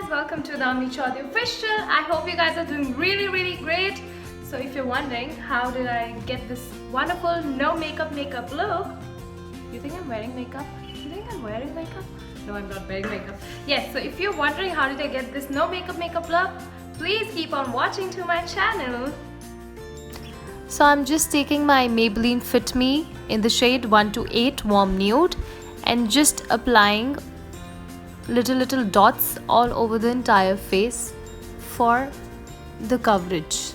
welcome to the Ami Chaudhary Official. I hope you guys are doing really great. So if you're wondering how did I get this wonderful no makeup look, you think I'm wearing makeup? You think I'm wearing makeup? No, I'm not wearing makeup. Yes, so if you're wondering how did I get this no makeup look, please keep on watching to my channel. So I'm just taking my Maybelline Fit Me in the shade 128 Warm Nude and just applying little dots all over the entire face for the coverage.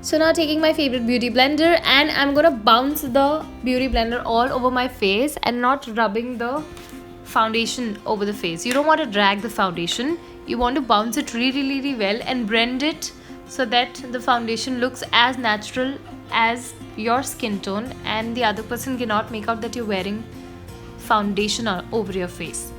So now taking my favorite beauty blender and I'm gonna bounce the beauty blender all over my face and not rubbing the foundation over the face. You don't want to drag the foundation. You want to bounce it really well and blend it so that the foundation looks as natural as your skin tone and the other person cannot make out that you're wearing foundation over your face.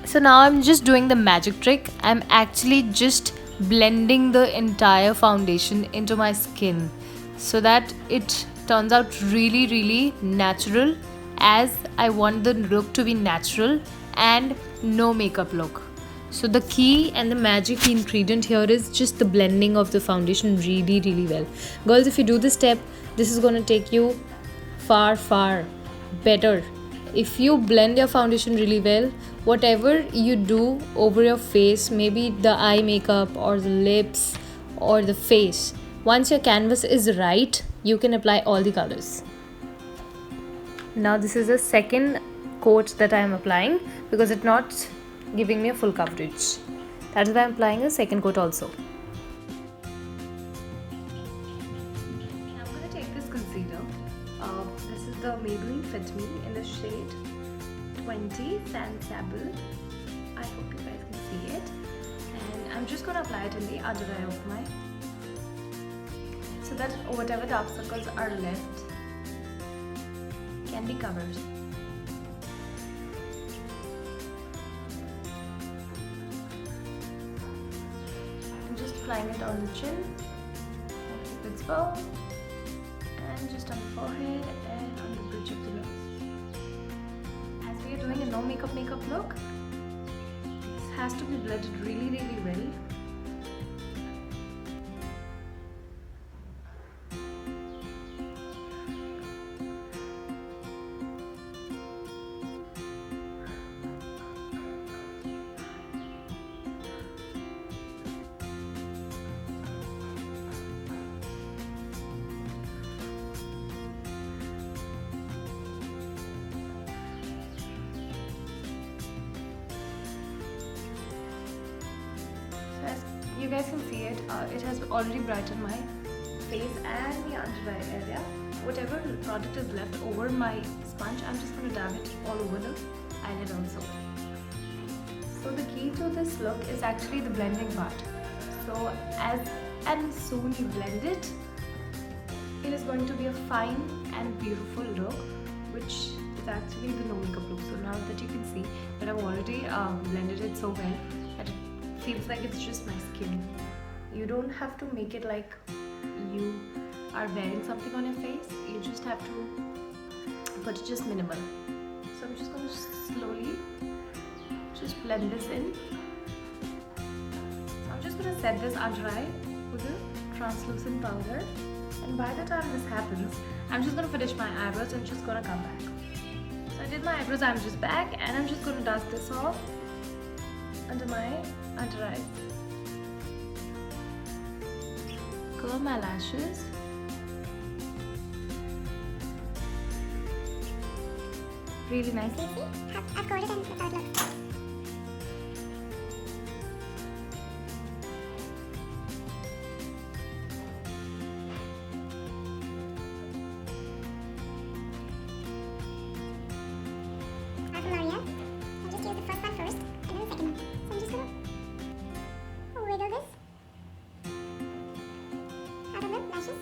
So now I'm just doing the magic trick. I'm actually just blending the entire foundation into my skin so that it turns out really natural, as I want the look to be natural and no makeup look. So the key and the magic ingredient here is just the blending of the foundation really well. Girls, if you do this step, this is gonna take you far better. If you blend your foundation really well, whatever you do over your face, maybe the eye makeup or the lips or the face, once your canvas is right, you can apply all the colors. Now this is the second coat that I am applying because it's not giving me a full coverage. That is why I'm applying a second coat also. I'm going to take this concealer. This is the Maybelline Fit Me in the shade 20 Sand Sable. I hope you guys can see it. And I'm just going to apply it in the under eye of my, so that whatever dark circles are left can be covered. I'm just applying it on the chin, on Cupid's bow, and just on the forehead and on the bridge of the nose. As we are doing a no makeup look, this has to be blended really well. As you guys can see it, it has already brightened my face and the under eye area. Whatever product is left over my sponge, I'm just going to dab it all over the eyelid also. So the key to this look is actually the blending part. So as and soon you blend it, it is going to be a fine and beautiful look, which is actually the no makeup look. So now that you can see that I've already blended it so well that it feels like it's just my skin. You don't have to make it like you are wearing something on your face. You just have to put it just minimal. So I'm just going to slowly just blend this in. So I'm just going to set this under eye with a translucent powder, and by the time this happens, I'm just going to finish my eyebrows and just going to come back. So I did my eyebrows, I'm just back, and I'm just going to dust this off under my under eye. Curl my lashes. Really nice. I've got it and without luck. I'll just use the first one first and then the second one. So I'm just gonna wiggle this out of the lashes.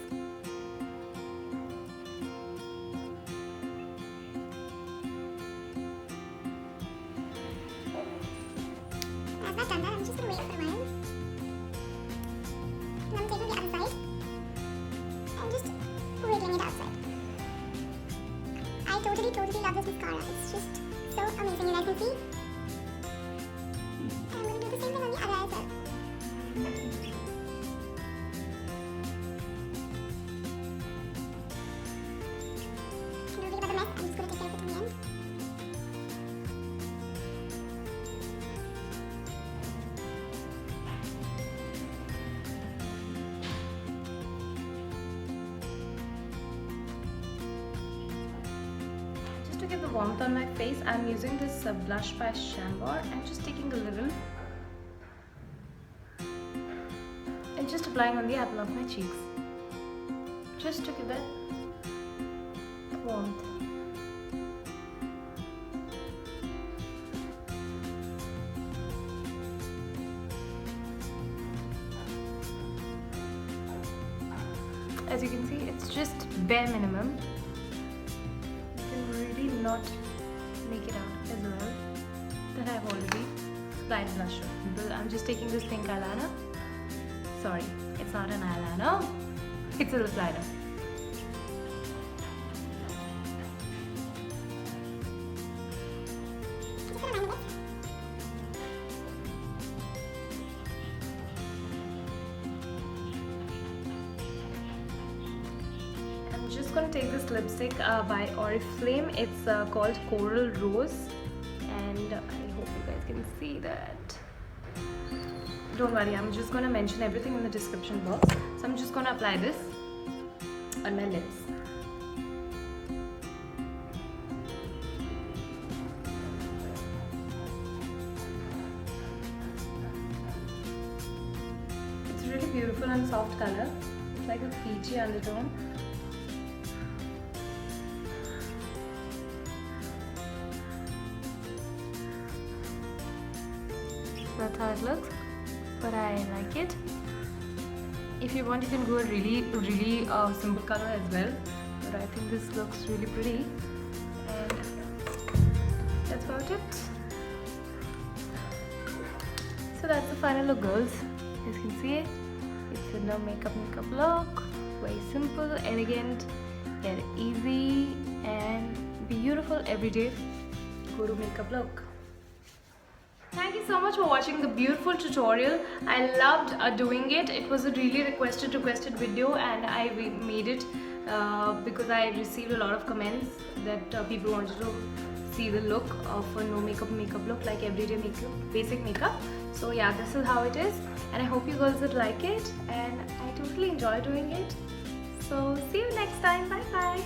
totally love this mascara. It's just so amazing. You guys can see. I'm going to do the same thing on the other as well. Don't worry about the mess. I'm just going to take care of it in the end. Just to get the warmth on my face, I'm using this blush by Chambord and just taking a little and just applying on the apple of my cheeks, just to give it warmth. As you can see, it's just bare minimum. You can really not make it out as well that I've already applied blusher. I'm just taking this pink eyeliner. Sorry, it's not an eyeliner, it's a lip liner. I'm just going to take this lipstick by Oriflame. It's called Coral Rose, and I hope you guys can see that. Don't worry, I'm just going to mention everything in the description box. So I'm just going to apply this on my lips. It's really beautiful and soft color. It's like a peachy undertone. That's how it looks, but I like it. If you want, you can go a really simple color as well, but I think this looks really pretty, and that's about it. So that's the final look, girls. As you can see, it's a no makeup look, very simple, elegant, yet easy and beautiful everyday go-to makeup look. Thank you so much for watching the beautiful tutorial. I loved doing it. It was a really requested video, and I made it because I received a lot of comments that people wanted to see the look of a no makeup look, like everyday makeup, basic makeup. So yeah, this is how it is, and I hope you girls would like it, and I totally enjoy doing it. So see you next time. Bye bye.